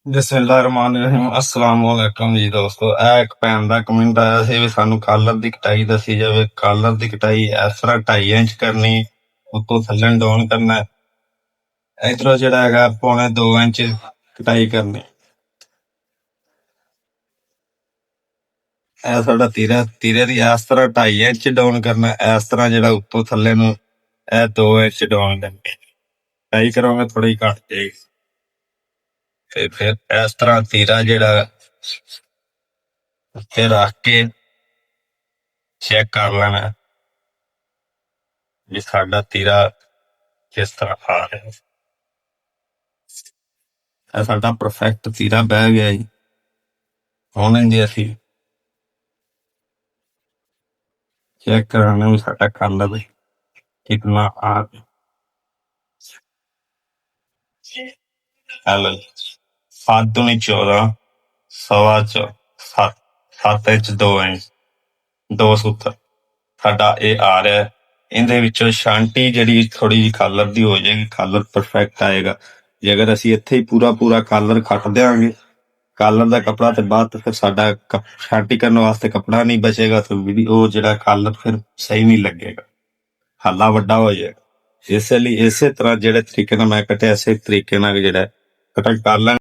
ਬਿਸਮਿल्लाहिर्रहमानिर्रहीम अस्सलाम वालेकुम जी दोस्तों। ਇਹ ਇੱਕ ਭੈਣ ਦਾ ਕਮੈਂਟ ਆਇਆ ਸੀ ਵੀ ਸਾਨੂੰ ਕਾਲਰ ਦੀ ਕਟਾਈ ਦੱਸੀ ਜਾਵੇ। ਕਾਲਰ ਦੀ ਕਟਾਈ ਇਸ ਤਰ੍ਹਾਂ 2.5 ਇੰਚ ਕਰਨੀ, ਉੱਤੋਂ ਥੱਲੇ ਡਾਊਨ ਕਰਨਾ, ਇਧਰੋਂ ਜਿਹੜਾ ਹੈਗਾ 2.25 ਇੰਚ ਕਟਾਈ ਕਰਨੀ। ਇਹ ਸਾਡਾ ਤੀਰੇ ਦੀ ਇਸ ਤਰ੍ਹਾਂ 2.5 ਇੰਚ ਡਾਊਨ ਕਰਨਾ, ਇਸ ਤਰ੍ਹਾਂ ਜਿਹੜਾ ਉੱਤੋਂ ਥੱਲੇ ਨੂੰ ਇਹ 2 ਇੰਚ ਡਾਊਨ ਕਰਨੀ। ਕਟਾਈ ਕਰੋਗੇ ਥੋੜੀ ਘੱਟ ਜਾਏਗੀ। ਤੇ ਫਿਰ ਇਸ ਤਰ੍ਹਾਂ ਤੀਰਾ ਜਿਹੜਾ ਉੱਤੇ ਰੱਖ ਕੇ ਚੈੱਕ ਕਰ ਲੈਣਾ ਵੀ ਸਾਡਾ ਤੀਰਾ ਕਿਸ ਤਰ੍ਹਾਂ ਆ ਰਿਹਾ। ਇਹ ਸਾਡਾ ਪਰਫੈਕਟ ਤੀਰਾ ਬਹਿ ਗਿਆ ਜੀ। ਹੁਣ ਜੇ ਅਸੀਂ ਚੈੱਕ ਕਰਾਉਣਾ ਵੀ ਸਾਡਾ ਕਲਰ ਕਿੰਨਾ ਆ ਰਿਹਾ। ਹੈਲੋ 7 ਦੂਣੀ 14, ਸਵਾ 7 ਇੰਚ 2 ਇੰਚ 2 ਸੂਤਰ ਸਾਡਾ ਇਹ ਆ ਰਿਹਾ। ਇਹਦੇ ਵਿੱਚੋਂ ਸ਼ਾਂਟੀ ਜਿਹੜੀ ਥੋੜੀ ਜਿਹੀ ਕਾਲਰ ਦੀ ਹੋ ਜਾਏਗੀ, ਕਾਲਰ ਪਰਫੈਕਟ ਆਏਗਾ। ਜੇ ਅਗਰ ਅਸੀਂ ਇੱਥੇ ਹੀ ਪੂਰਾ ਕਾਲਰ ਕੱਟ ਦਿਆਂਗੇ ਕਾਲਰ ਦਾ ਕੱਪੜਾ ਤੇ ਬਾਅਦ ਫਿਰ ਸਾਡਾ ਸ਼ਾਂਟੀ ਕਰਨ ਵਾਸਤੇ ਕੱਪੜਾ ਨਹੀਂ ਬਚੇਗਾ, ਤੇ ਉਹ ਜਿਹੜਾ ਕਾਲਰ ਫਿਰ ਸਹੀ ਨਹੀਂ ਲੱਗੇਗਾ, ਹੱਲਾ ਵੱਡਾ ਹੋ ਜਾਏਗਾ। ਇਸੇ ਲਈ ਇਸੇ ਤਰ੍ਹਾਂ ਜਿਹੜੇ ਤਰੀਕੇ ਨਾਲ ਮੈਂ ਕੱਟਿਆ ਇਸੇ ਤਰੀਕੇ ਨਾਲ ਜਿਹੜਾ ਕਟਿੰਗ ਕਰ ਲੈਣਾ।